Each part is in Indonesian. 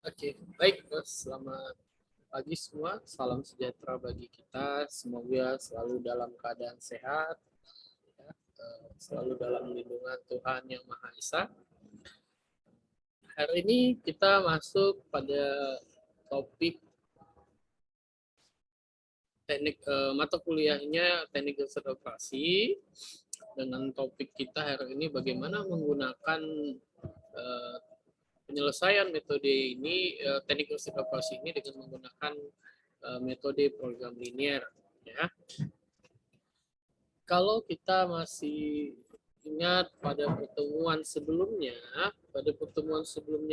Oke, baik, selamat pagi semua. Salam sejahtera bagi kita. Semoga selalu dalam keadaan sehat, ya, selalu dalam lindungan Tuhan Yang Maha Esa. Hari ini kita masuk pada topik teknik mata kuliahnya teknik dasar operasi, dengan topik kita hari ini bagaimana menggunakan eh, penyelesaian metode ini, teknik dasar operasi ini dengan menggunakan metode program linear, ya. Kalau kita masih ingat pada pertemuan sebelumnya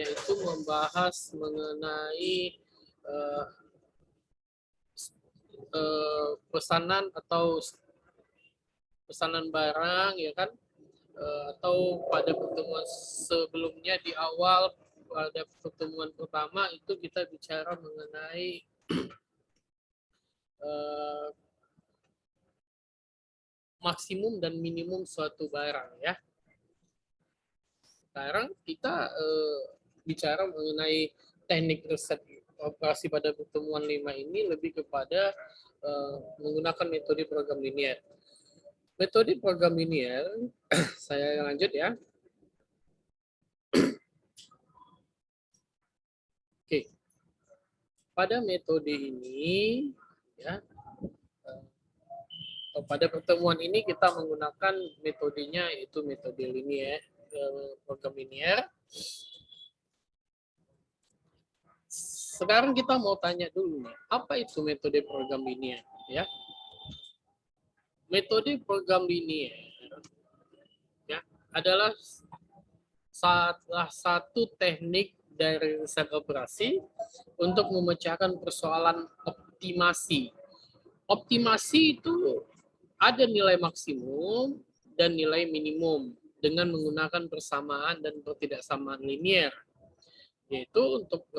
itu membahas mengenai uh, pesanan atau pesanan barang, ya kan. Atau pada pertemuan sebelumnya di awal, pada pertemuan pertama itu kita bicara mengenai uh, maksimum dan minimum suatu barang, ya. Sekarang kita bicara mengenai teknik riset operasi pada pertemuan 5 ini lebih kepada menggunakan metode program linear. Metode program linear, saya lanjut ya. Oke, pada metode ini, ya, pada pertemuan ini kita menggunakan metodenya yaitu metode linear, program linear. Sekarang kita mau tanya dulu nih, apa itu metode program linear, ya? Metode program linear, ya, adalah salah satu teknik dari riset operasi untuk memecahkan persoalan optimasi. Optimasi itu ada nilai maksimum dan nilai minimum dengan menggunakan persamaan dan ketidaksamaan linear, yaitu untuk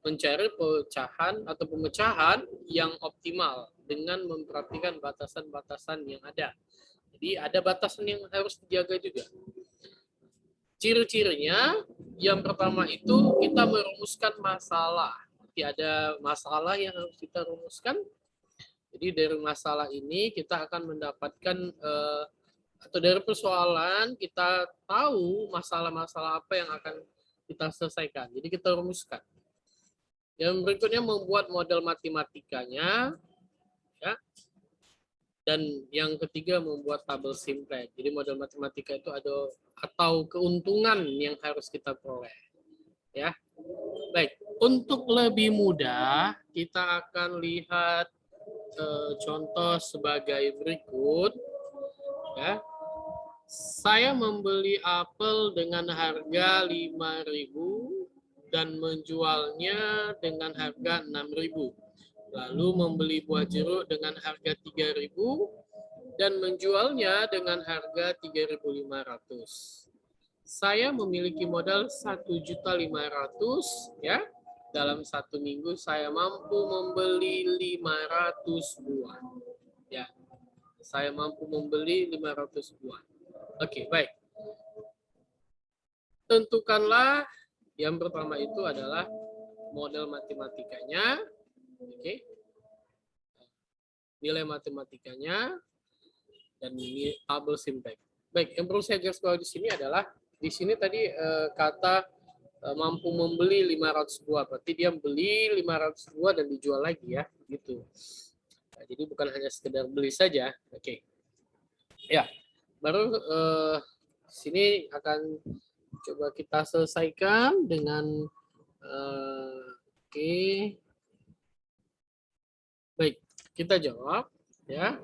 mencari pecahan atau pemecahan yang optimal dengan memperhatikan batasan-batasan yang ada. Jadi ada batasan yang harus dijaga juga. Ciri-cirinya, yang pertama itu kita merumuskan masalah. Jadi ada masalah yang harus kita rumuskan. Jadi dari masalah ini kita akan mendapatkan atau dari persoalan kita tahu masalah-masalah apa yang akan kita selesaikan. Jadi kita rumuskan. Yang berikutnya membuat model matematikanya, ya. Dan yang ketiga membuat tabel simplex. Jadi model matematika itu ada atau keuntungan yang harus kita peroleh, ya. Baik, untuk lebih mudah kita akan lihat contoh sebagai berikut, ya. Saya membeli apel dengan harga 5.000 dan menjualnya dengan harga 6.000. Lalu membeli buah jeruk dengan harga 3.000 dan menjualnya dengan harga 3.500. Saya memiliki modal 1.500.000, ya. Dalam satu minggu saya mampu membeli 500 buah. Ya, saya mampu membeli 500 buah. Oke, baik. Tentukanlah yang pertama itu adalah model matematikanya. Oke. Nilai matematikanya dan tabel simplex. Baik, yang perlu saya garis bawah di sini adalah di sini tadi kata mampu membeli 500 buah, berarti dia beli 500 buah dan dijual lagi, ya, gitu. Nah, jadi bukan hanya sekedar beli saja. Oke. Ya, baru sini akan coba kita selesaikan dengan oke. Baik, kita jawab, ya.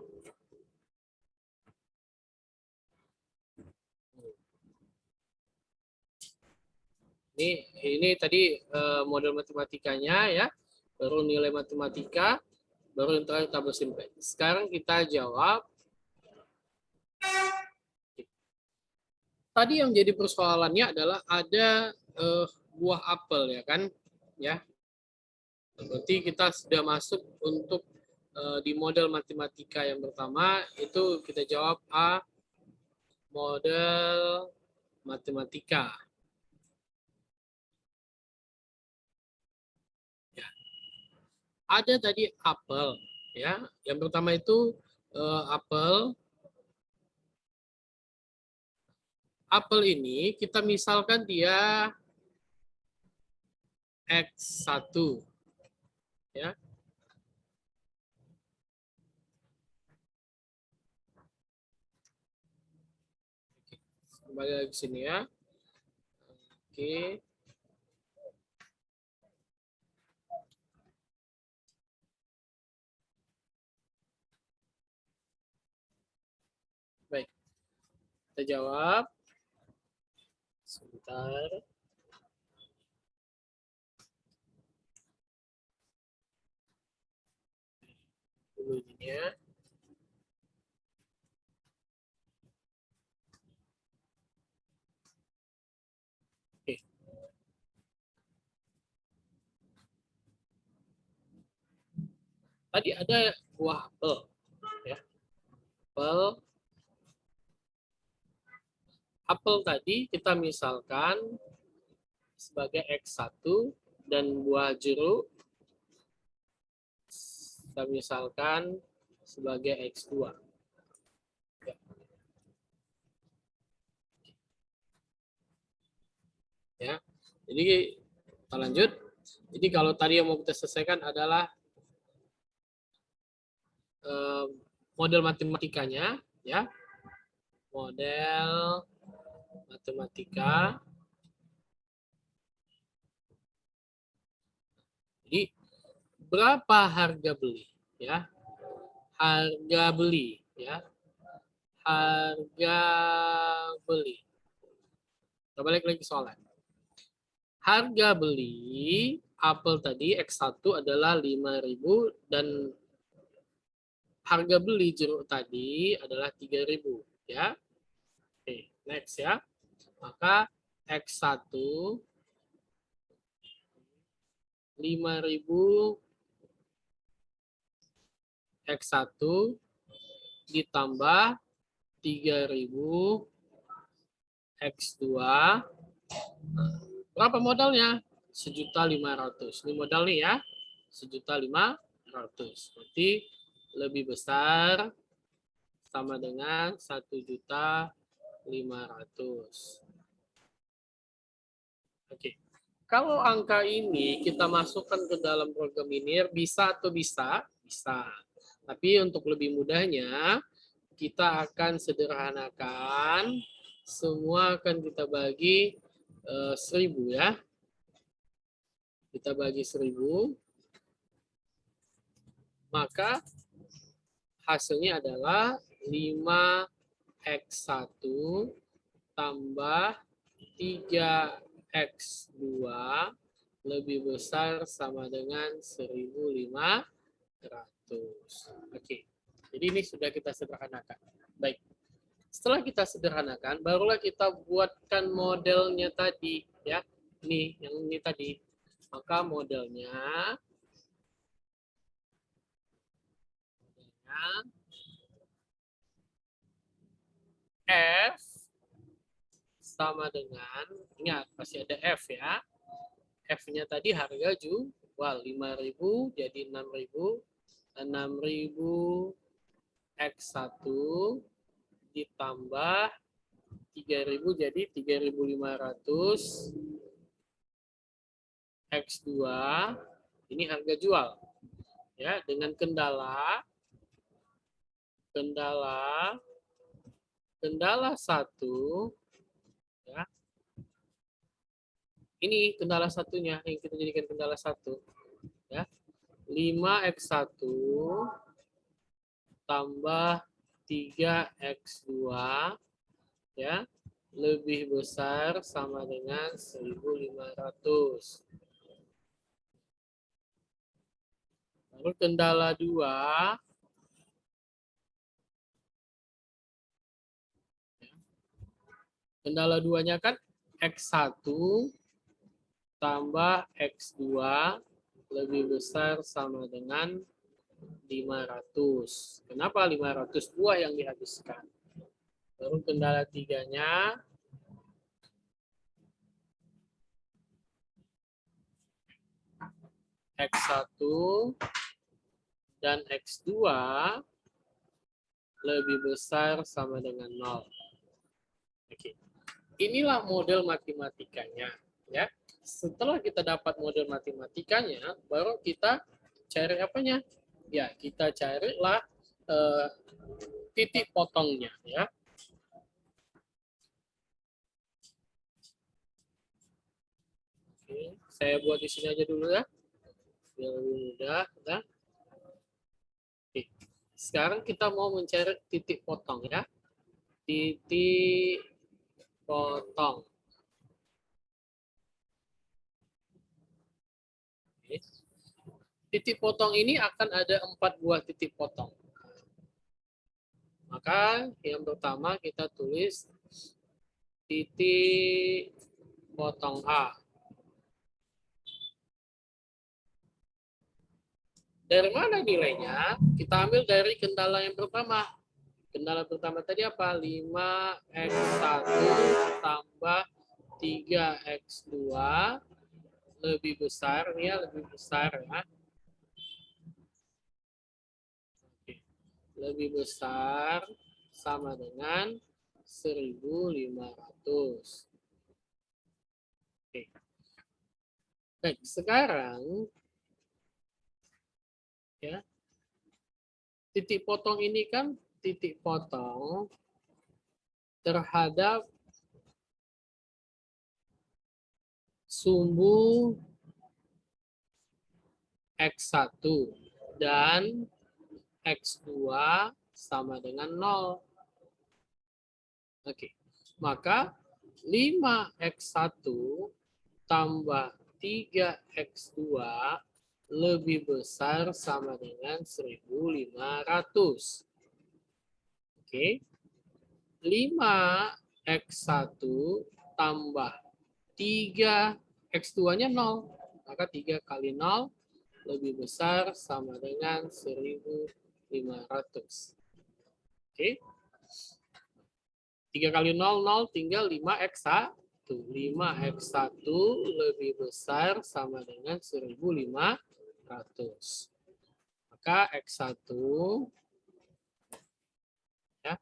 Ini tadi model matematikanya, ya, baru nilai matematika, baru yang terakhir tabel simplex. Sekarang kita jawab. Tadi yang jadi persoalannya adalah ada buah apel, ya kan, ya. Berarti kita sudah masuk untuk di model matematika yang pertama, itu kita jawab A, model matematika. ada tadi apel, ya. Yang pertama itu apel. Apel ini kita misalkan dia X1, ya. Kembali lagi ke sini ya. Oke. Baik. Kita jawab. Sebentar. Dulu ini ya. Oke. Tadi ada buah apel, ya. Apel. Apel tadi kita misalkan sebagai X1 dan buah jeruk kita misalkan sebagai X2. Ya. Ya. Jadi kita lanjut. Jadi kalau tadi yang mau kita selesaikan adalah model matematikanya, ya. Model matematika. Jadi berapa harga beli, ya? Harga beli, ya. Harga beli. Kita balik lagi soalnya. Harga beli apel tadi X1 adalah 5.000 dan harga beli jeruk tadi adalah 3.000, ya. Oke, next ya. Maka X1 5.000 X1 ditambah 3.000 X2. Berapa modalnya? 1.500.000. Ini modal nih ya. 1.500.000. Berarti lebih besar sama dengan 1.500.000. Oke. Kalau angka ini kita masukkan ke dalam program linear bisa atau bisa? Bisa. Tapi untuk lebih mudahnya kita akan sederhanakan, semua akan kita bagi 1.000 ya. Kita bagi 1.000, maka hasilnya adalah 5X1 tambah 3X2 lebih besar sama dengan 1.500. Oke. Jadi ini sudah kita sederhanakan. Baik. Setelah kita sederhanakan, barulah kita buatkan modelnya tadi, ya. Ini yang ini tadi. Maka modelnya F sama dengan, ingat masih ada F ya. F-nya tadi harga jual 5.000 jadi 6.000. 6.000 X1 ditambah 3.000 jadi 3.500 X2. Ini harga jual. Ya, dengan kendala 1, ya. Ini kendala satunya yang kita jadikan kendala 1, ya. 5X1 tambah 3X2, ya, lebih besar sama dengan 1.500. Lalu kendala 2, kendala 2-nya kan X1 tambah X2 lebih besar sama dengan 500. Kenapa 500 buah yang dihabiskan? Lalu kendala 3-nya X1 dan X2 lebih besar sama dengan 0. Oke. Inilah model matematikanya, ya. Setelah kita dapat model matematikanya, baru kita cari apanya? Ya, kita carilah titik potongnya, ya. Oke, saya buat di sini aja dulu ya, biar lebih mudah. Ya. Oke. Sekarang kita mau mencari titik potong, ya. Titik potong. Oke. Titik potong ini akan ada 4 buah titik potong. Maka yang pertama kita tulis titik potong A. Dari mana nilainya? Kita ambil dari kendala yang pertama. Kendala pertama tadi apa? 5x1 tambah 3x2 lebih besar. Ini ya, lebih besar ya. Lebih besar sama dengan 1.500. Oke. Baik, sekarang ya, titik potong ini kan titik potong terhadap sumbu X1 dan X2 sama dengan 0. Oke, maka 5x1 tambah 3x2 lebih besar sama dengan 1.500. Oke, 5x1 tambah 3x2-nya 0. Maka 3 kali 0 lebih besar sama dengan 1.500. Oke. 3 kali 0, 0, tinggal 5x1. 5x1 lebih besar sama dengan 1.500. Maka x1 ya,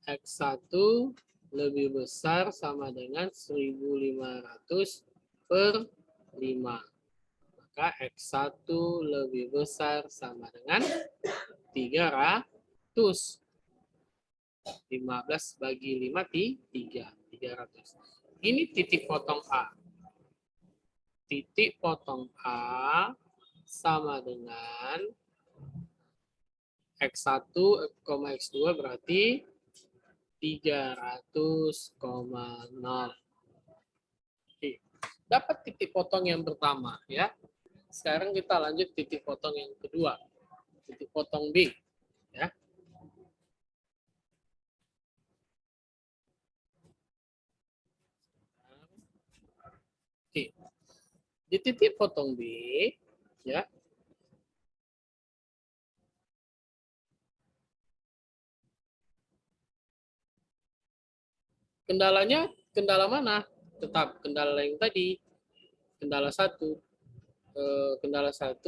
x1 lebih besar sama dengan 1.500 per 5. Maka x1 lebih besar sama dengan 300. 15 bagi 5, 300. Ini titik potong A. Titik potong A sama dengan X1, X2 berarti 300,0. Oke. Dapat titik potong yang pertama ya. Sekarang kita lanjut titik potong yang kedua. Titik potong B ya. Oke. Di titik potong B ya. Kendalanya kendala mana? Tetap kendala yang tadi. Kendala 1. Kendala 1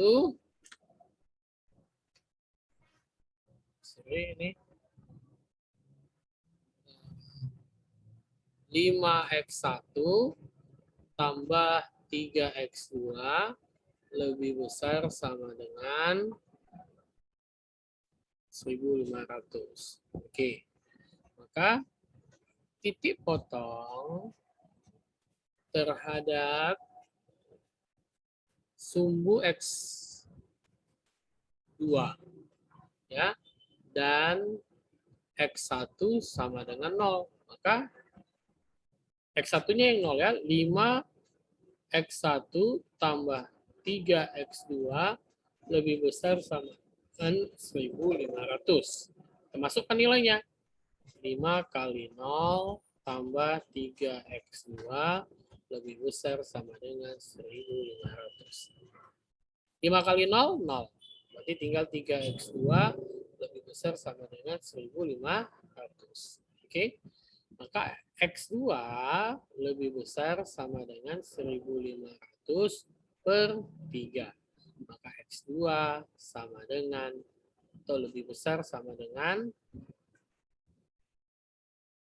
ini 5x1 tambah 3x2 lebih besar sama dengan 1.500. Oke. Maka titik potong terhadap sumbu X2 ya dan X1 sama dengan 0. Maka X1-nya yang 0 ya. 5x1 tambah 3x2 lebih besar sama dengan 1.500. Termasukkan nilainya. 5 kali 0 tambah 3x2 lebih besar sama dengan 1.500. 5 kali 0, 0. Berarti tinggal 3x2 lebih besar sama dengan 1.500. Oke. Maka X2 lebih besar sama dengan 1.500 per 3. Maka X2 sama dengan atau lebih besar sama dengan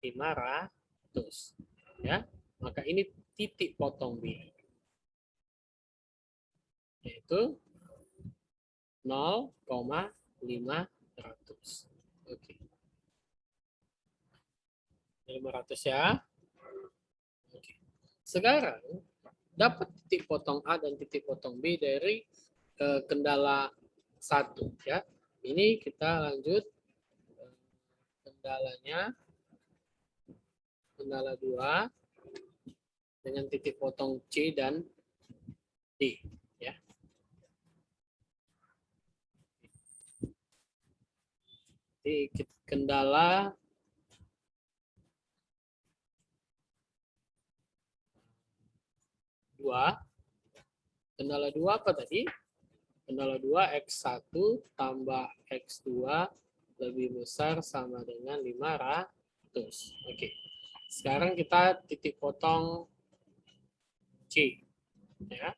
500. Ya, maka ini titik potong B. Yaitu 0,500. Oke. 500 ya. Oke. Sekarang dapat titik potong A dan titik potong B dari kendala 1 ya. Ini kita lanjut kendalanya, kendala 2 dengan titik potong C dan D ya. Jadi kendala Kendala 2 apa tadi? Kendala 2 X1 tambah X2 lebih besar sama dengan 500. Oke. Sekarang kita titik potong C. Ya.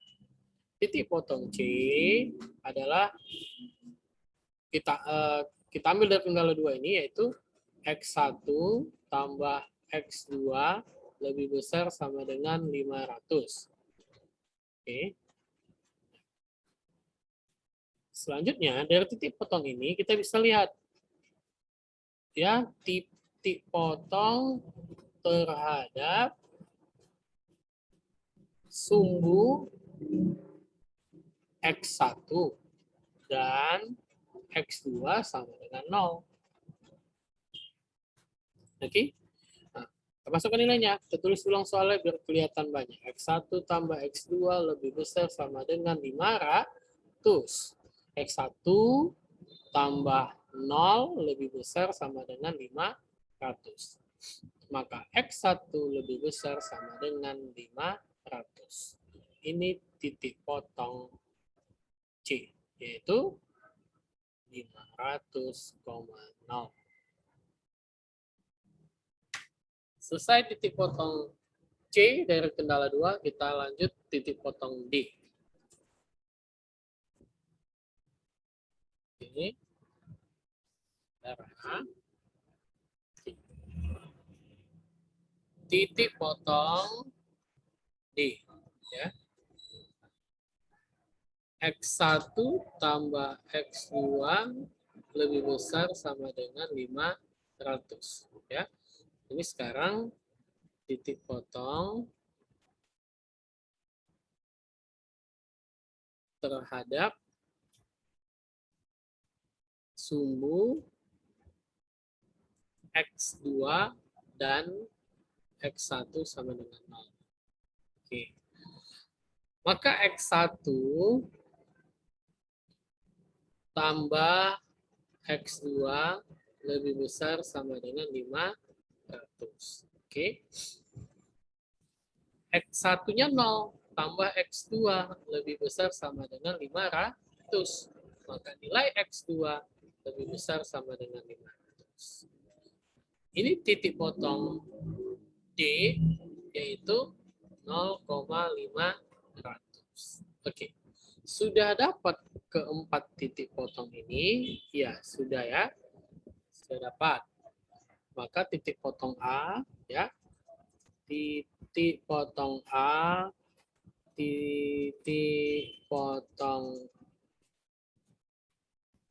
Titik potong C adalah kita ambil dari kendala 2 ini, yaitu X1 tambah X2 lebih besar sama dengan 500. Oke. Selanjutnya, dari titik potong ini kita bisa lihat ya titik potong terhadap sumbu X1 dan X2 sama dengan 0. Oke. Nah, kita masukkan nilainya. Kita tulis ulang soalnya biar kelihatan banyak. X1 tambah X2 lebih besar sama dengan 500. X1 tambah 0 lebih besar sama dengan 500. Maka X1 lebih besar sama dengan 500. Ini titik potong C, yaitu 500,0. Selesai titik potong C dari kendala 2, kita lanjut titik potong D. Ini titik potong D ya. X1 tambah X2 lebih besar sama dengan 500 ya. Ini sekarang titik potong terhadap sumbu X2 dan X1 sama dengan 0. Oke. Maka X1 tambah X2 lebih besar sama dengan 500. Oke. X1-nya 0, tambah X2 lebih besar sama dengan 500. Maka nilai X2 lebih besar sama dengan 500. Ini titik potong D, yaitu 0,500. Oke. Sudah dapat keempat titik potong ini? Ya, sudah ya. Sudah dapat. Maka titik potong A, ya. Titik potong A, titik potong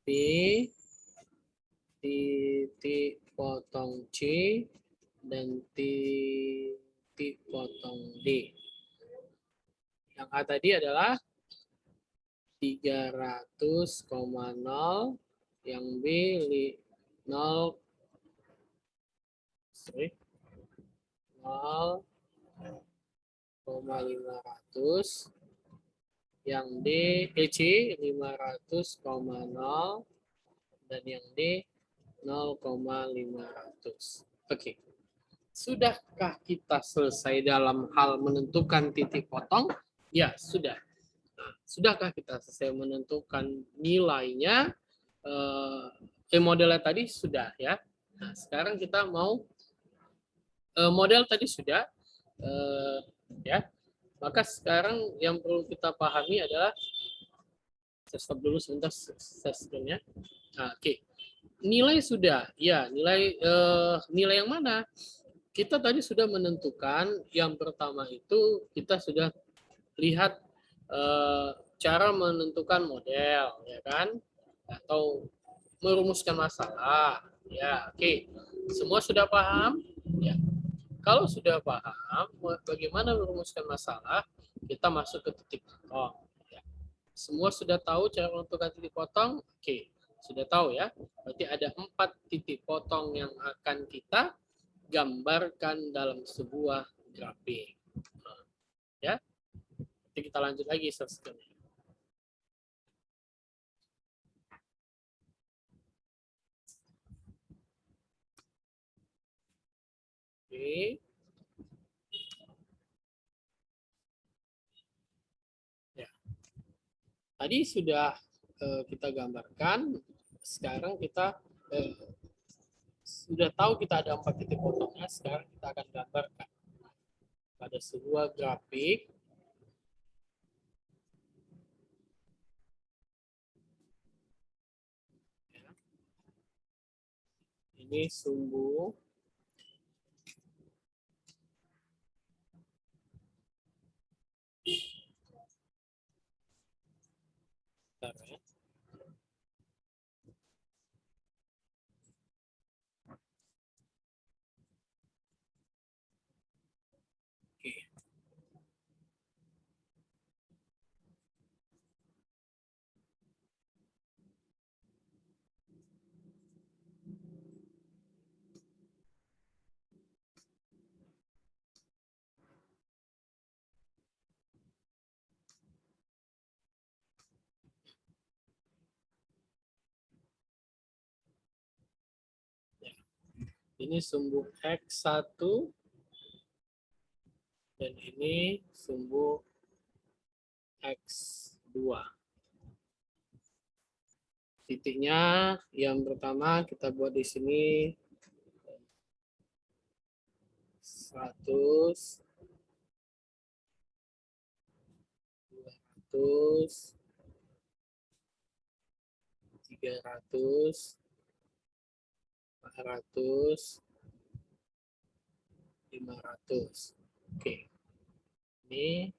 B, titik potong C, dan titik potong D. Yang A tadi adalah 300,0, yang B 0,500, yang D C 500,0, dan yang D 0,500. Oke. Sudahkah kita selesai dalam hal menentukan titik potong? Ya, sudah. Nah, sudahkah kita selesai menentukan nilainya? Modelnya tadi sudah ya. Nah, sekarang kita mau model tadi sudah ya. Maka sekarang yang perlu kita pahami adalah Saya stop dulu sebentar screen-nya. Nah, oke. Nilai sudah. Ya, nilai yang mana? Kita tadi sudah menentukan yang pertama itu kita sudah lihat cara menentukan model, ya kan? Atau merumuskan masalah. Ya, oke. Semua sudah paham? Ya. Kalau sudah paham bagaimana merumuskan masalah, kita masuk ke titik potong. Ya. Semua sudah tahu cara menentukan titik potong? Oke, sudah tahu ya. Berarti ada 4 titik potong yang akan kita gambarkan dalam sebuah grafik. Ya, nanti kita lanjut lagi selanjutnya. Oke. Ya. Tadi sudah kita gambarkan. Sekarang kita sudah tahu kita ada 4 titik potongnya. Sekarang kita akan gambarkan pada sebuah grafik. Ya. Ini sumbu ya. Oke. Ya. Ini sumbu X1 dan ini sumbu X2. Titiknya yang pertama kita buat di sini 100, 200, 300, 400, 500. Oke. Ini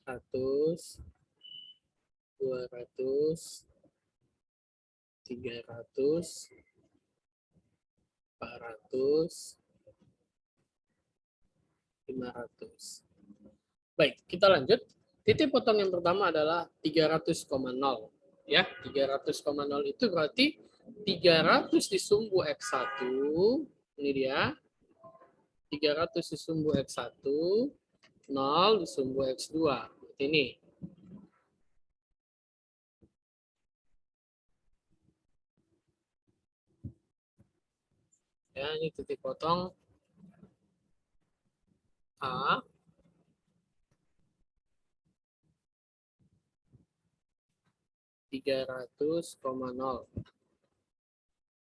100, 200, 300, 400, 500. Baik, kita lanjut. Titik potong yang pertama adalah 300,0. Ya, 300,0 itu berarti 300 di sumbu X1. Ini dia. 300 di sumbu X1, 0 di sumbu X2. Ini. Ya, ini titik potong A. (300,0).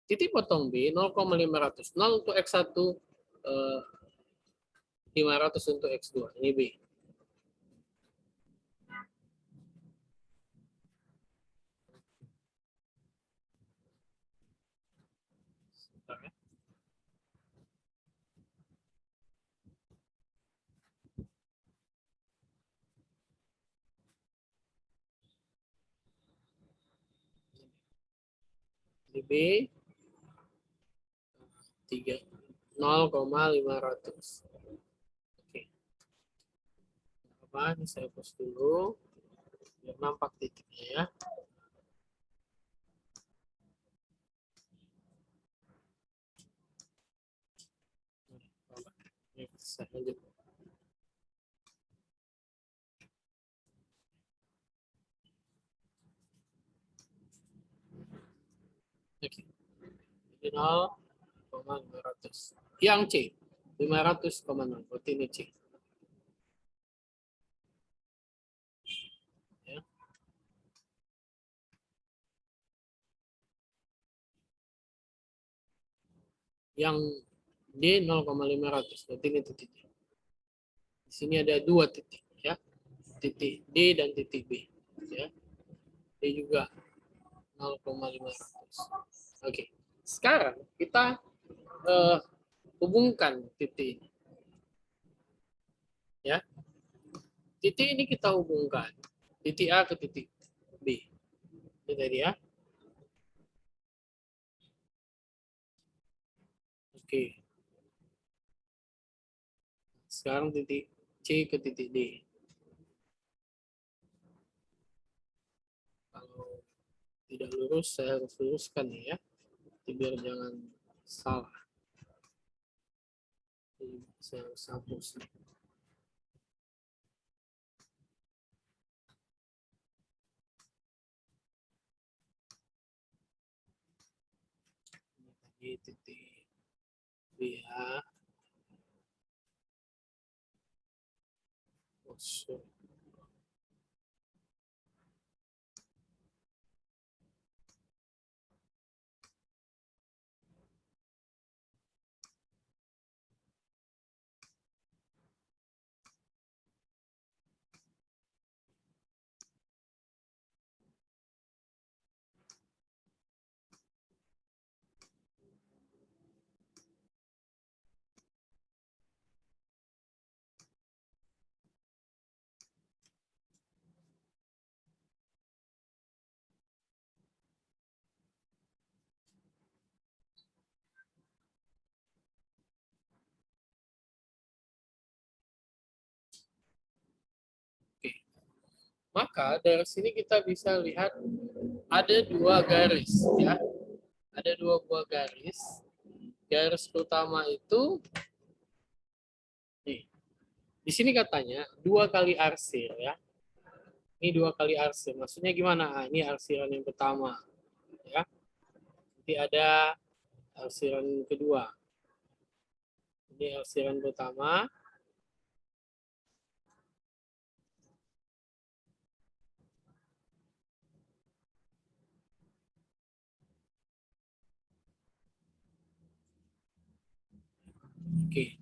Titik potong B 0,500. 0 untuk X1, 500 untuk X2. Ini B. Ini B 0,500. Oke. Apa? Ini saya hapus dulu biar nampak titiknya ya. Ini saya lanjut. Oke. Ini 0,500. Yang C 500,0. Berarti ini C. Ya. Yang D 0,500. Berarti ini titiknya. Di sini ada 2 titik ya. Titik D dan titik B ya. D juga 0,500. Oke. Sekarang kita hubungkan titik ini ya. Titik ini kita hubungkan titik A ke titik B. Ini tadi ya. Oke. Sekarang titik C ke titik D. Kalau tidak lurus, saya harus luruskan ya. Biar jangan salah. Saya harus hapus. Ini titik B ya. Masuk. Oke. Maka dari sini kita bisa lihat ada 2 garis ya. Ada 2 buah garis. Garis utama itu nih. Di sini katanya 2 kali arsir ya. Ini 2 kali arsir. Maksudnya gimana? Ah, ini arsiran yang pertama ya. Nanti ada arsiran kedua. Ini arsiran pertama. Oke.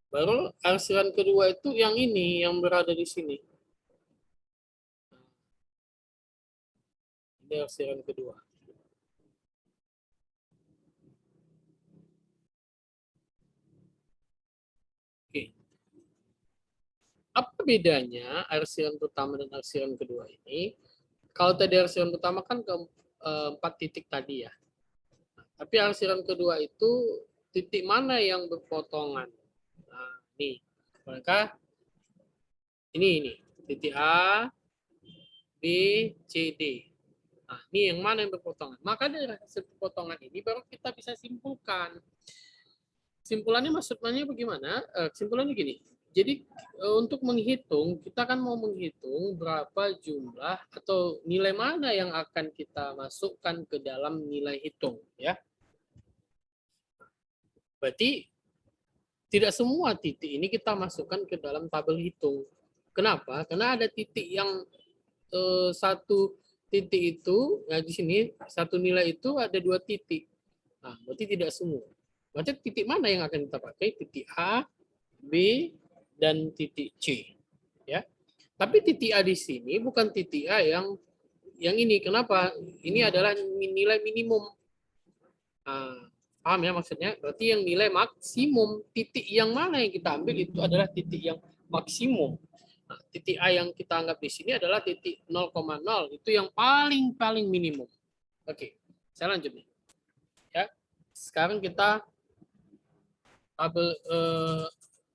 Baru arsiran kedua itu yang ini, yang berada di sini. Ini arsiran kedua. Oke. Apa bedanya arsiran pertama dan arsiran kedua ini? Kalau tadi arsiran pertama kan ke 4 titik tadi ya. Tapi arsiran kedua itu titik mana yang berpotongan? Nah, ini. Maka ini titik A, B, C, D. Nah, ini yang mana yang berpotongan? Maka dari hasil potongan ini baru kita bisa simpulkan. Simpulannya maksudnya bagaimana? Simpulannya gini. Jadi untuk menghitung, kita kan mau menghitung berapa jumlah atau nilai mana yang akan kita masukkan ke dalam nilai hitung, ya. Berarti tidak semua titik ini kita masukkan ke dalam tabel hitung. Kenapa? Karena ada titik yang satu titik itu, nah di sini satu nilai itu ada 2 titik. Nah, berarti tidak semua. Berarti titik mana yang akan kita pakai? Titik A, B, dan titik C. Ya. Tapi titik A di sini bukan titik A yang ini. Kenapa? Ini adalah nilai minimum. Nah, paham ya maksudnya? Berarti yang nilai maksimum. Titik yang mana yang kita ambil itu adalah titik yang maksimum. Nah, titik A yang kita anggap di sini adalah titik 0,0. Itu yang paling minimum. Oke, saya lanjut nih. Ya, sekarang kita tabel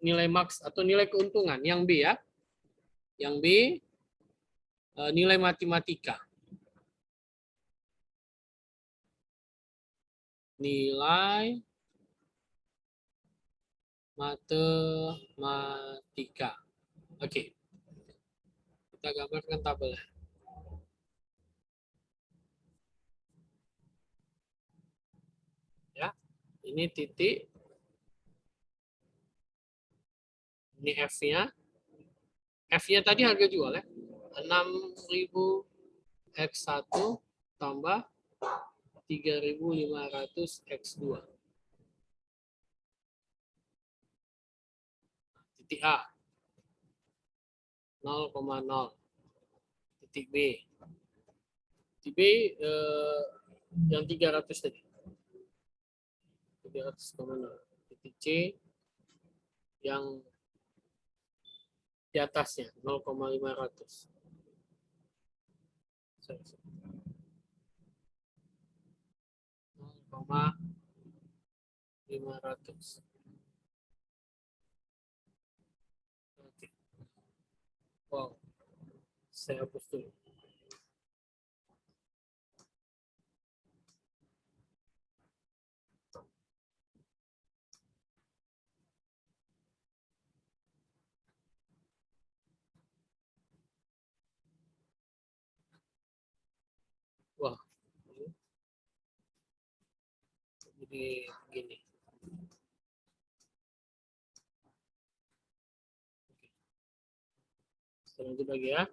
nilai max atau nilai keuntungan yang B ya. Yang B nilai matematika. Nilai matematika. Oke. Kita gambarkan tabelnya. Ya. Ini titik. Ini F-nya. F-nya tadi harga jual ya. 6.000 X1 tambah 3.500 X2. titik A 0,0, titik B, titik B yang 300 tadi, 300,0, titik C yang di atasnya 0,500. 0,500. Oke. Wow, saya hapus dulu. Wah, jadi begini. Lanjut lagi ya.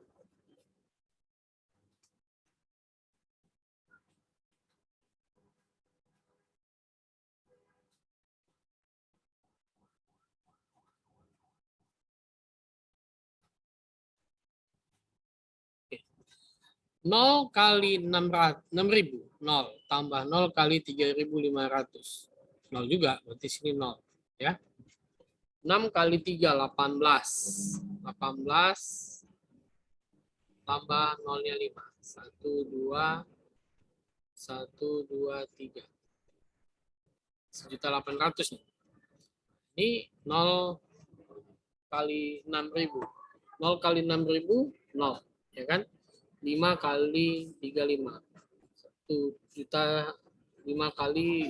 Oke. 0 kali 6.000, 0 tambah 0 kali 3.500. 0 juga, berarti sini 0 ya. 6 kali 3 18. 18 tambah 0-nya 5. 1 2 1 2 3. 1.800 nih. Ini 0 kali 6.000. 0 kali 6.000 0, ya kan? 5 kali 35. 1 juta, 5 kali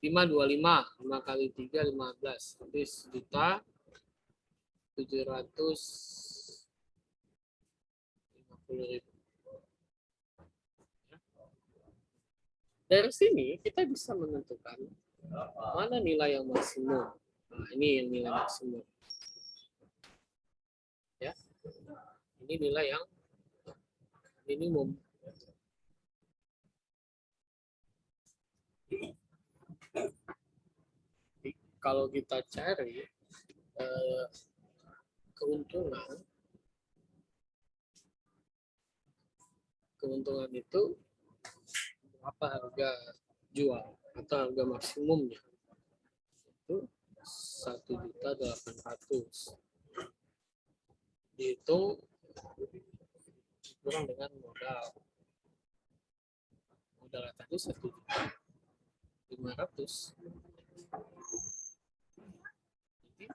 5 25, 5 kali 3 15. Habis 1.750.000. Dari sini kita bisa menentukan mana nilai yang maksimum. Nah, ini yang nilai maksimum. Ya. Ini nilai yang minimum. Jadi, kalau kita cari keuntungan itu apa harga jual atau harga maksimumnya itu 1.800.000 dihitung kurang dengan modal tadi 1.500.000. Jadi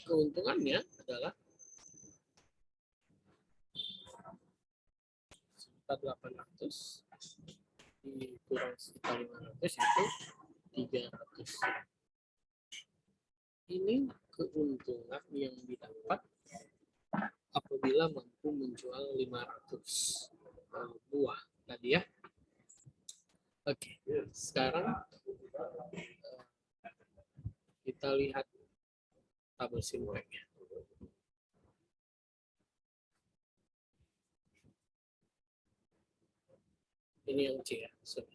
keuntungannya adalah 1.800 dikurang 1.500 itu 300. Ini keuntungan yang didapat apabila mampu menjual 500 buah tadi ya. Oke, sekarang kita lihat tabel Simrek-nya. Ini yang C ya. Sorry.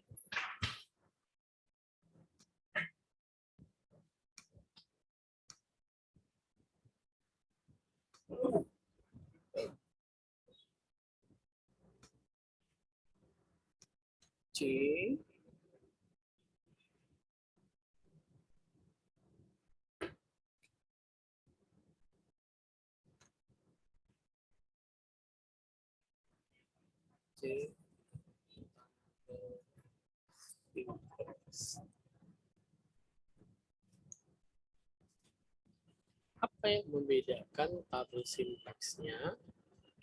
C C apa yang membedakan tabel simplexnya?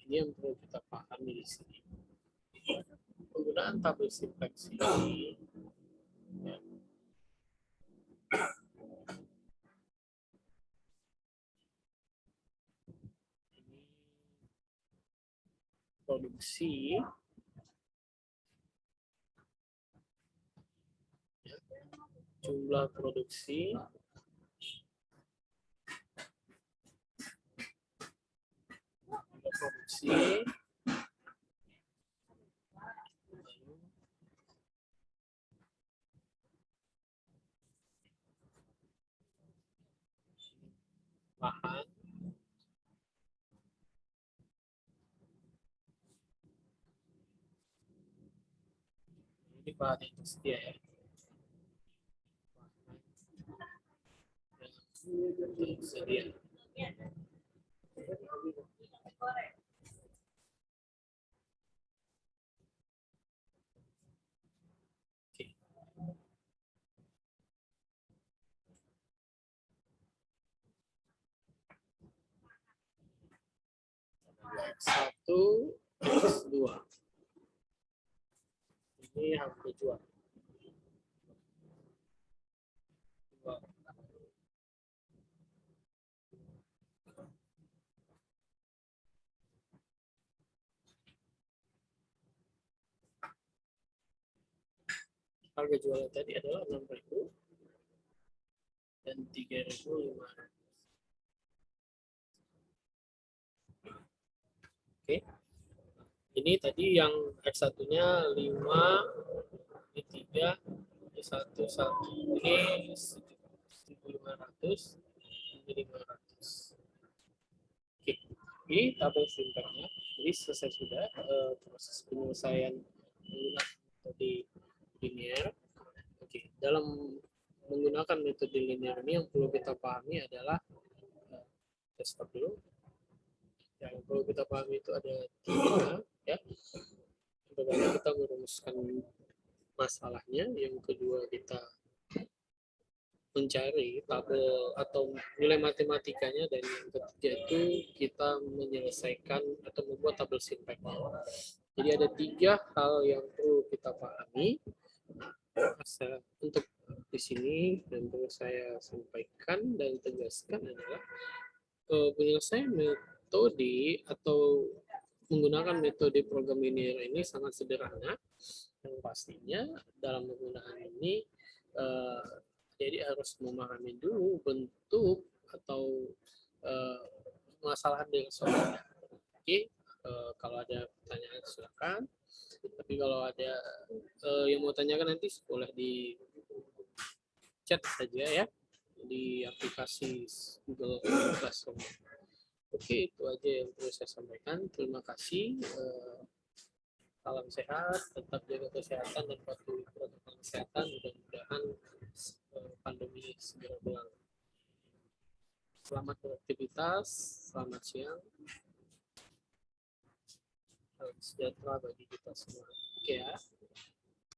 Ini yang perlu kita pahami di sini. Penggunaan tabel simplex ini ya, ini produksi ya, jumlah produksi Ini bahan yang tersedia ya. Tersedia. X1, X2. Ini harga jual. Harga jual tadi adalah 6.000 dan 3.500. Oke. Ini tadi yang X1-nya 5, ini 3, ini 1, 1. Ini 1.500, ini 500. Oke. Ini tabel simpelnya. Jadi selesai sudah proses penyelesaian menggunakan metode linear. Oke. Dalam menggunakan metode linear ini yang perlu kita pahami adalah stop dulu. Yang perlu kita pahami itu ada 3 ya. Bagaimana kita merumuskan masalahnya, yang kedua kita mencari tabel atau nilai matematikanya, dan yang ketiga itu kita menyelesaikan atau membuat tabel simpeknya. Jadi ada 3 hal yang perlu kita pahami untuk di sini, dan perlu saya sampaikan dan tegaskan adalah penyelesaian metode atau menggunakan metode program linear ini sangat sederhana. Yang pastinya dalam penggunaan ini jadi harus memahami dulu bentuk atau masalah yang soalnya. Oke, kalau ada pertanyaan silakan. Tapi kalau ada yang mau tanyakan nanti boleh di chat saja ya di aplikasi Google Classroom. Oke, itu aja yang perlu saya sampaikan. Terima kasih. Salam sehat, tetap jaga kesehatan dan patuhi protokol kesehatan. Mudah-mudahan pandemi segera berlalu. Selamat beraktivitas, selamat siang, salam sejahtera bagi kita semua. Oke ya.